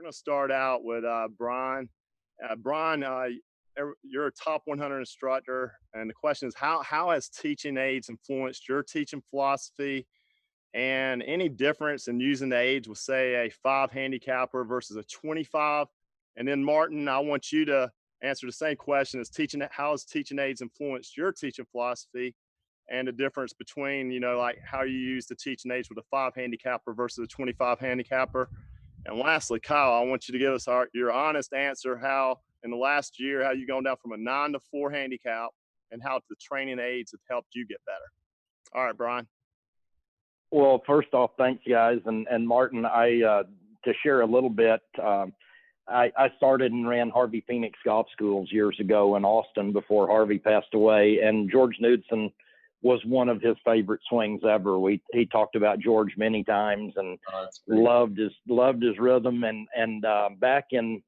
going to start out with Bryan. Bryan, you're a top 100 instructor, and the question is, how has teaching aids influenced your teaching philosophy, and any difference in using the aids with, say, a 5 handicapper versus a 25? And then Martin, I want you to answer the same question: how has teaching aids influenced your teaching philosophy, and the difference between, like how you use the teaching aids with a 5 handicapper versus a 25 handicapper? And lastly, Kyle, I want you to give us your honest answer, how in the last year, how you've gone down from a 9 to 4 handicap, and how the training aids have helped you get better. All right, Bryan. Well, first off, thanks, guys. And Martin, to share a little bit, I started and ran Harvey Phoenix Golf Schools years ago in Austin before Harvey passed away. And George Knudson was one of his favorite swings ever. He talked about George many times and loved his rhythm. And back in,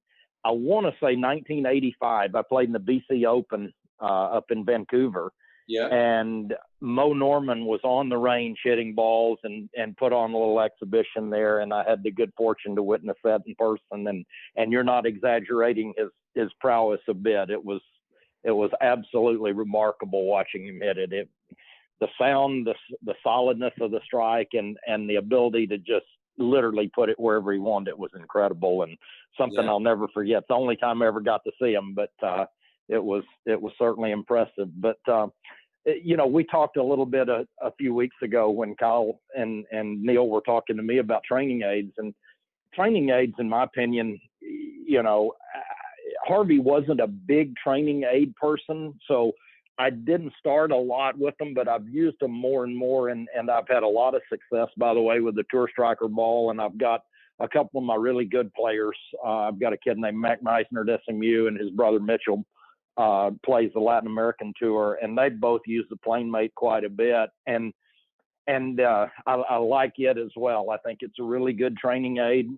I want to say 1985, I played in the BC Open up in Vancouver. Yeah. And Mo Norman was on the range hitting balls and put on a little exhibition there. And I had the good fortune to witness that in person. And you're not exaggerating his prowess a bit. It was absolutely remarkable watching him hit it. The sound, the solidness of the strike, and the ability to just literally put it wherever he wanted it was incredible, and something I'll never forget. It's the only time I ever got to see him, but it was certainly impressive. But we talked a little bit a few weeks ago when Kyle and Neil were talking to me about training aids, and training aids, in my opinion, Harvey wasn't a big training aid person, so I didn't start a lot with them, but I've used them more and more, and I've had a lot of success, by the way, with the Tour Striker ball, and I've got a couple of my really good players. I've got a kid named Mac Meissner at SMU, and his brother Mitchell plays the Latin American Tour, and they both use the PlaneMate quite a bit, and I like it as well. I think it's a really good training aid,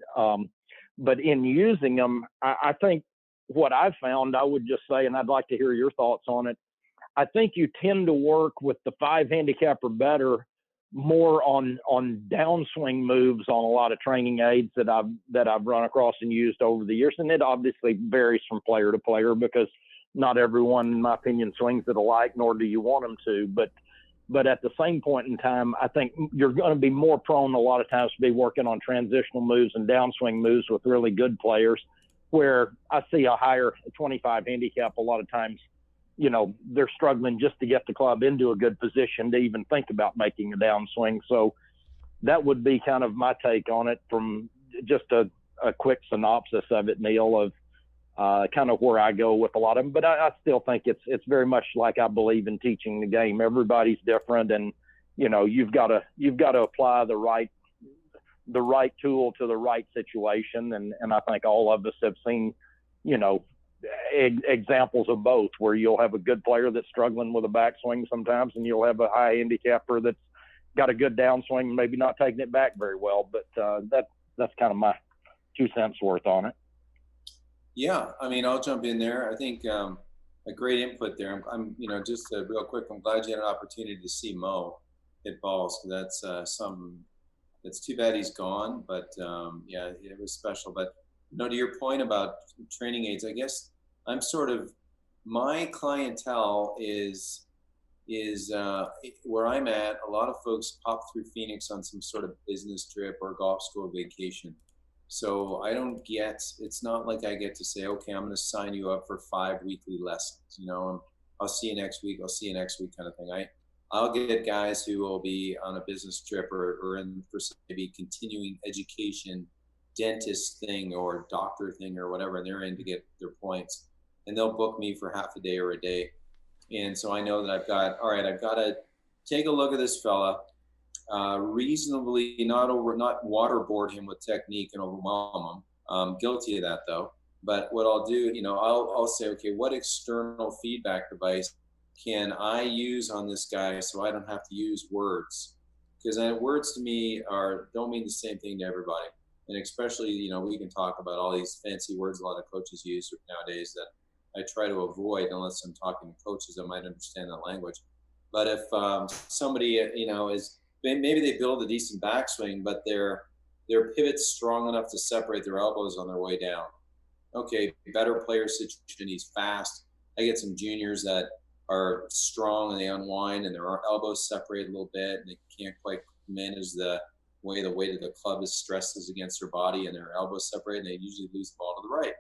but in using them, I think what I've found, I would just say, and I'd like to hear your thoughts on it, I think you tend to work with the 5 handicapper better more on downswing moves on a lot of training aids that I've run across and used over the years. And it obviously varies from player to player because not everyone, in my opinion, swings it alike, nor do you want them to. But at the same point in time, I think you're going to be more prone a lot of times to be working on transitional moves and downswing moves with really good players, where I see a higher 25 handicap a lot of times, they're struggling just to get the club into a good position to even think about making a downswing. So that would be kind of my take on it, from just a quick synopsis of it, Neil, of kind of where I go with a lot of them. But I still think it's very much like I believe in teaching the game. Everybody's different, and you've got to apply the right tool to the right situation. And I think all of us have seen, examples of both, where you'll have a good player that's struggling with a backswing sometimes, and you'll have a high handicapper that's got a good downswing, maybe not taking it back very well. But that's kind of my 2 cents worth on it. Yeah, I mean, I'll jump in there. I think a great input there. I'm just real quick, I'm glad you had an opportunity to see Mo hit balls. That's something that's too bad he's gone, but yeah, it was special. But to your point about training aids, I guess I'm sort of, my clientele is where I'm at. A lot of folks pop through Phoenix on some sort of business trip or golf school vacation. So it's not like I get to say, okay, I'm going to sign you up for 5 weekly lessons. I'll see you next week. I'll see you next week kind of thing. I'll get guys who will be on a business trip or in for maybe continuing education, dentist thing or doctor thing or whatever, and they're in to get their points, and they'll book me for half a day or a day. And so I know that I've got to take a look at this fella, reasonably not waterboard him with technique and overwhelm him. I'm guilty of that though. But what I'll do, I'll say, okay, what external feedback device can I use on this guy so I don't have to use words? Because words to me don't mean the same thing to everybody. And especially, we can talk about all these fancy words a lot of coaches use nowadays that I try to avoid unless I'm talking to coaches that might understand that language. But if somebody, is maybe they build a decent backswing, but they're their pivot's strong enough to separate their elbows on their way down. Okay, better player situation, he's fast. I get some juniors that are strong and they unwind and their elbows separate a little bit and they can't quite manage the weight of the club is stresses against their body and their elbows separate and they usually lose the ball to the right.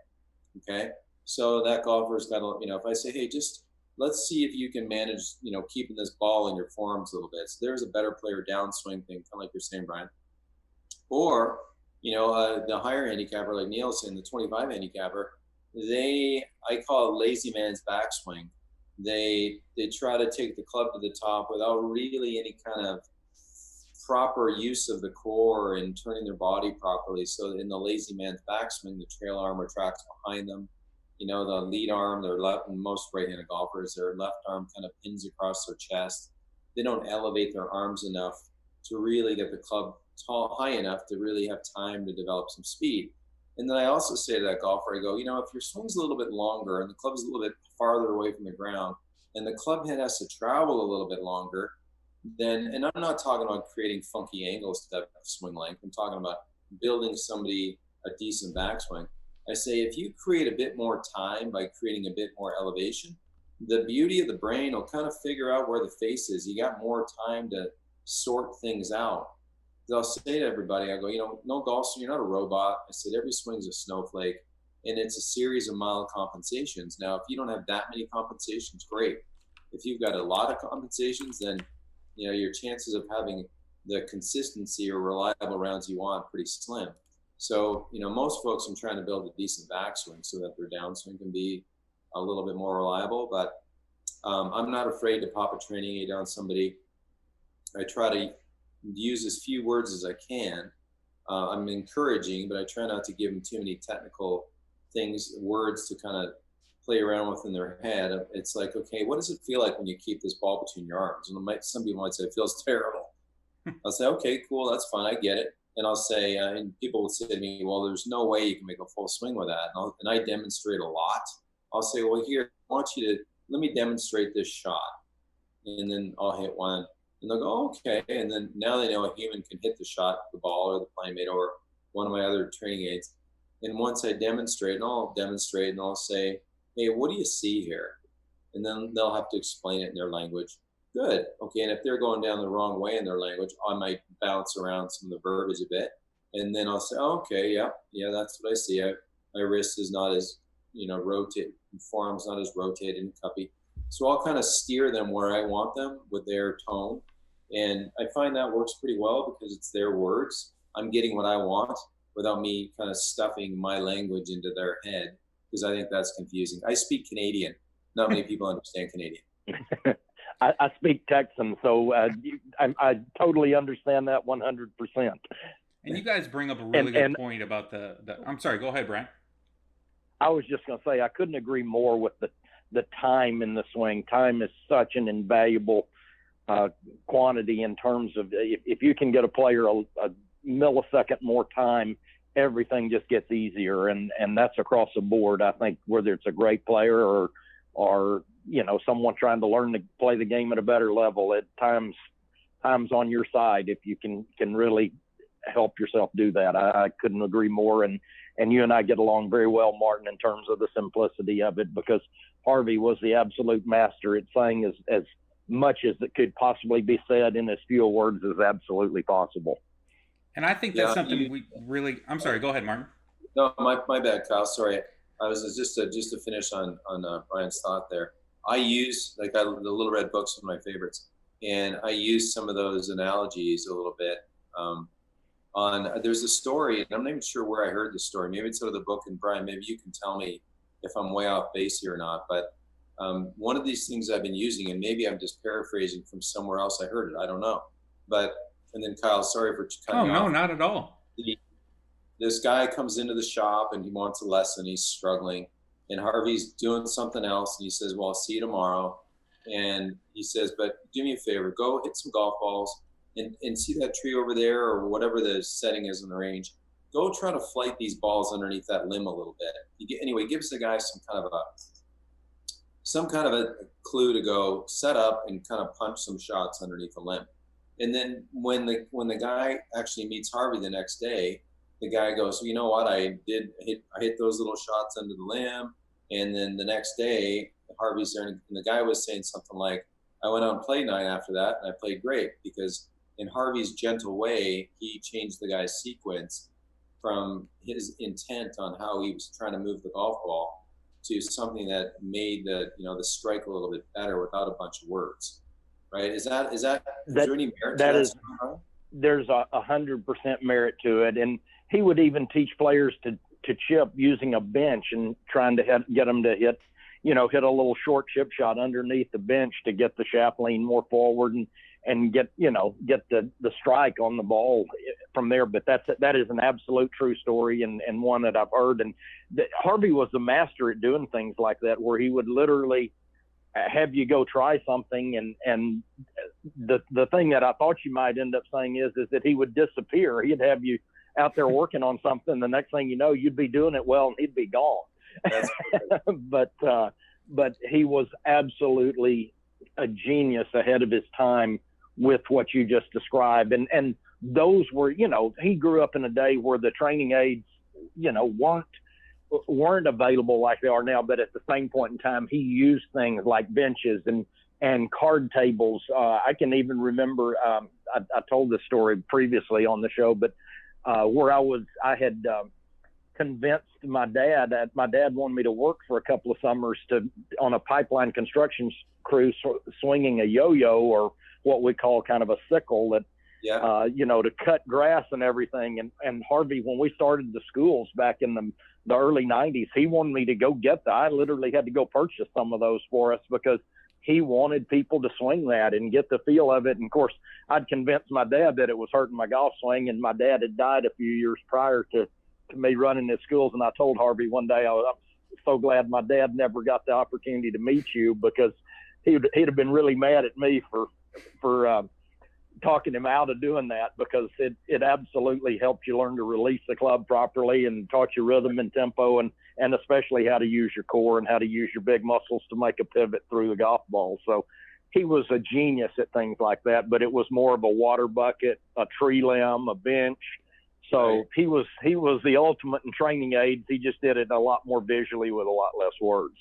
Okay, so that golfer's got to, if I say, hey, just let's see if you can manage, keeping this ball in your forearms a little bit. So there's a better player downswing thing, kind of like you're saying, Brian. Or, the higher handicapper, like Neil's saying, the 25 handicapper, I call it lazy man's backswing. They try to take the club to the top without really any kind of proper use of the core and turning their body properly. So in the lazy man's backswing, the trail arm retracts behind them. The lead arm, their left, and most right-handed golfers, their left arm kind of pins across their chest. They don't elevate their arms enough to really get the club high enough to really have time to develop some speed. And then I also say to that golfer, I go, if your swing's a little bit longer and the club's a little bit farther away from the ground and the club head has to travel a little bit longer, then, and I'm not talking about creating funky angles to that swing length. I'm talking about building somebody a decent backswing. I say, if you create a bit more time by creating a bit more elevation, the beauty of the brain will kind of figure out where the face is. You got more time to sort things out. I'll say to everybody, I go, no golf swing, you're not a robot. I said, every swing's a snowflake and it's a series of mild compensations. Now, if you don't have that many compensations, great. If you've got a lot of compensations, then, your chances of having the consistency or reliable rounds you want pretty slim. So, most folks, I'm trying to build a decent backswing so that their downswing can be a little bit more reliable, but I'm not afraid to pop a training aid on somebody. I try to use as few words as I can. I'm encouraging, but I try not to give them too many technical words to kind of play around with in their head. It's like, okay, what does it feel like when you keep this ball between your arms? And some people might say it feels terrible. I'll say, okay, cool, that's fine, I get it. And I'll say, and people will say to me, well, there's no way you can make a full swing with that. And I demonstrate a lot. I'll say, well, here, let me demonstrate this shot. And then I'll hit one. And they'll go, okay. And then now they know a human can hit the shot, the ball or the playmate or one of my other training aids. And once I demonstrate, and I'll say, hey, what do you see here? And then they'll have to explain it in their language. Good. Okay. And if they're going down the wrong way in their language, I might bounce around some of the verbiage a bit. And then I'll say, oh, okay, yeah, that's what I see. My wrist is not as, rotated, forearm's not as rotated and cuppy. So I'll kind of steer them where I want them with their tone. And I find that works pretty well because it's their words. I'm getting what I want without me kind of stuffing my language into their head, because I think that's confusing. I speak Canadian. Not many people understand Canadian. I speak Texan, so I totally understand that 100%. And you guys bring up a really good point about the I'm sorry, go ahead, Brian. I was just going to say, I couldn't agree more with the time in the swing. Time is such an invaluable quantity in terms of if you can get a player a millisecond more time, everything just gets easier, and that's across the board. I think whether it's a great player or someone trying to learn to play the game at a better level, at times on your side if you can really help yourself do that. I couldn't agree more, and you and I get along very well, Martin, in terms of the simplicity of it, because Harvey was the absolute master at saying as much as it could possibly be said in as few words as absolutely possible. And I think that's something we really. I'm sorry. Go ahead, Martin. No, my bad, Kyle. Sorry. I was just to finish on Brian's thought there. I use the Little Red Book's one of my favorites, and I use some of those analogies a little bit. There's a story, and I'm not even sure where I heard the story. Maybe it's out of the book, and Brian, maybe you can tell me if I'm way off base here or not. But one of these things I've been using, and maybe I'm just paraphrasing from somewhere else I heard it. I don't know. And then Kyle, sorry for cutting you off. Oh, no, not at all. This guy comes into the shop and he wants a lesson. He's struggling, and Harvey's doing something else. And he says, well, I'll see you tomorrow. And he says, but do me a favor, go hit some golf balls and see that tree over there or whatever the setting is in the range. Go try to flight these balls underneath that limb a little bit. Anyway, gives the guy some kind of a clue to go set up and kind of punch some shots underneath the limb. And then when the guy actually meets Harvey the next day, the guy goes, you know what, I hit those little shots under the limb. And then the next day, Harvey's there, and the guy was saying something like, I went out and played night after that, and I played great, because in Harvey's gentle way, he changed the guy's sequence from his intent on how he was trying to move the golf ball to something that made the strike a little bit better without a bunch of words. Right? Is there any merit to that? There's 100% merit to it, and he would even teach players to chip using a bench and trying to get them to hit a little short chip shot underneath the bench to get the shaft lean more forward and get the strike on the ball from there. But that is an absolute true story, and one that I've heard. And Harvey was the master at doing things like that, where he would literally have you go try something, and the thing that I thought you might end up saying is that he would disappear. He'd have you out there working on something. The next thing you know, you'd be doing it well, and he'd be gone. But he was absolutely a genius ahead of his time with what you just described. And those were, he grew up in a day where the training aids, weren't available like they are now. But at the same point in time, he used things like benches and card tables. I can even remember, I told this story previously on the show, but where I had convinced my dad wanted me to work for a couple of summers on a pipeline construction crew, swinging a yo-yo, or what we call kind of a sickle, that to cut grass and everything. And Harvey, when we started the schools back in the early 90s, he wanted me to go get that. I literally had to go purchase some of those for us, because he wanted people to swing that and get the feel of it. And of course, I'd convinced my dad that it was hurting my golf swing, and my dad had died a few years prior to me running his schools. And I told Harvey one day, I'm so glad my dad never got the opportunity to meet you, because he'd have been really mad at me for talking him out of doing that, because it absolutely helped you learn to release the club properly, and taught you rhythm and tempo, and especially how to use your core and how to use your big muscles to make a pivot through the golf ball. So he was a genius at things like that, but it was more of a water bucket, a tree limb, a bench. So right. He was the ultimate in training aids. He just did it a lot more visually with a lot less words.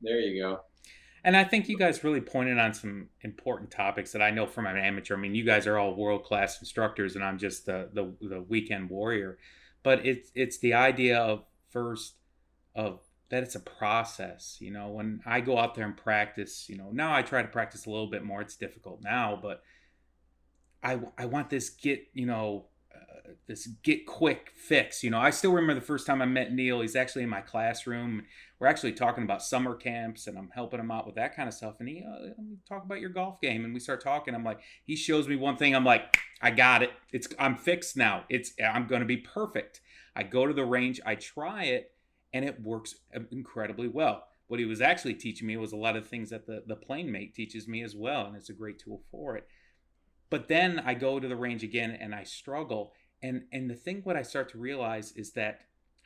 There you go. And I think you guys really pointed on some important topics that I know from an amateur. I mean, you guys are all world-class instructors, and I'm just the weekend warrior. But it's the idea of that it's a process. When I go out there and practice, now I try to practice a little bit more. It's difficult now, but I want this get quick fix. I still remember the first time I met Neil. He's actually in my classroom. We're actually talking about summer camps, and I'm helping him out with that kind of stuff. And he, let me talk about your golf game. And we start talking. I'm like, he shows me one thing. I'm like, I got it. I'm fixed now. I'm going to be perfect. I go to the range, I try it, and it works incredibly well. What he was actually teaching me was a lot of things that the PlaneMate teaches me as well. And it's a great tool for it. But then I go to the range again and I struggle. And the thing what I start to realize is that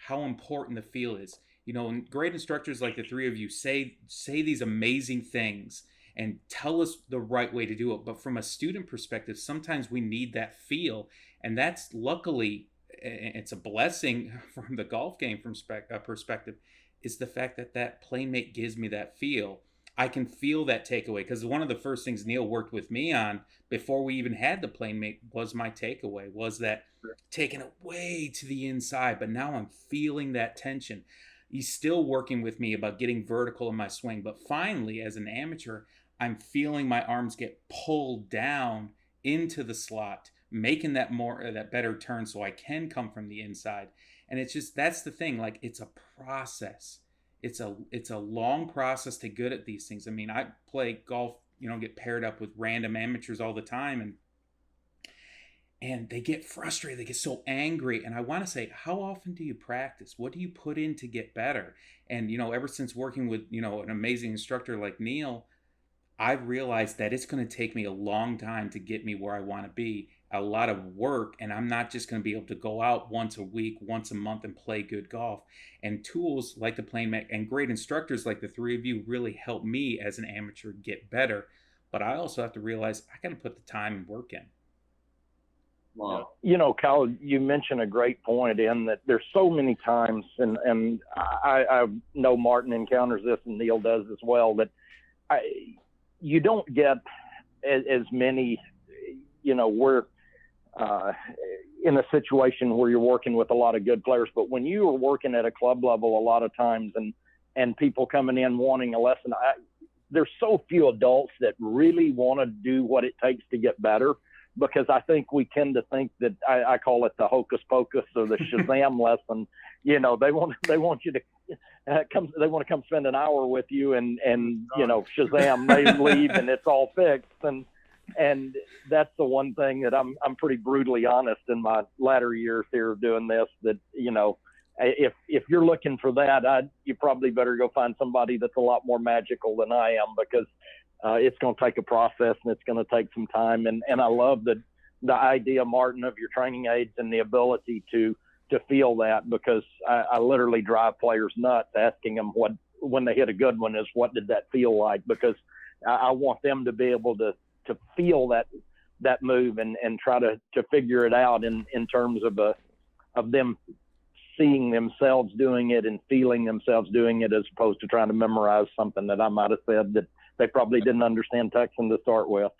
how important the feel is. And great instructors like the three of you say these amazing things and tell us the right way to do it. But from a student perspective, sometimes we need that feel. And that's luckily, it's a blessing from the golf game perspective, is the fact that PlaneMate gives me that feel. I can feel that takeaway, because one of the first things Neil worked with me on before we even had the PlaneMate was my takeaway, was that taking it way to the inside, but now I'm feeling that tension. He's still working with me about getting vertical in my swing, but finally, as an amateur, I'm feeling my arms get pulled down into the slot, making that better turn so I can come from the inside. And it's just, that's the thing, like, it's a process. It's a long process to get at these things. I mean, I play golf, get paired up with random amateurs all the time, and they get frustrated. They get so angry. And I want to say, how often do you practice? What do you put in to get better? And, ever since working with, an amazing instructor like Neil, I've realized that it's going to take me a long time to get me where I want to be. A lot of work, and I'm not just going to be able to go out once a week, once a month, and play good golf. And tools like the PlaneMate and great instructors like the three of you really help me as an amateur get better. But I also have to realize I got to put the time and work in. Wow. You know, Kyle, you mentioned a great point in that there's so many times, and I know Martin encounters this and Neil does as well, that you don't get as many, you know, we're in a situation where you're working with a lot of good players, but when you are working at a club level a lot of times and people coming in wanting a lesson, there's so few adults that really want to do what it takes to get better, because I think we tend to think that I call it the hocus pocus or the Shazam lesson. You know, they want you to they want to come spend an hour with you and you know, Shazam, they leave and it's all fixed. And that's the one thing that I'm pretty brutally honest in my latter years here doing this, that, you know, if you're looking for that, you probably better go find somebody that's a lot more magical than I am, because it's going to take a process and it's going to take some time. And I love the idea, Martin, of your training aids and the ability to feel that, because I literally drive players nuts asking them when they hit a good one is, what did that feel like? Because I want them to be able to feel that move and try to figure it out in terms of them seeing themselves doing it and feeling themselves doing it, as opposed to trying to memorize something that I might have said that they probably didn't understand texting to start with.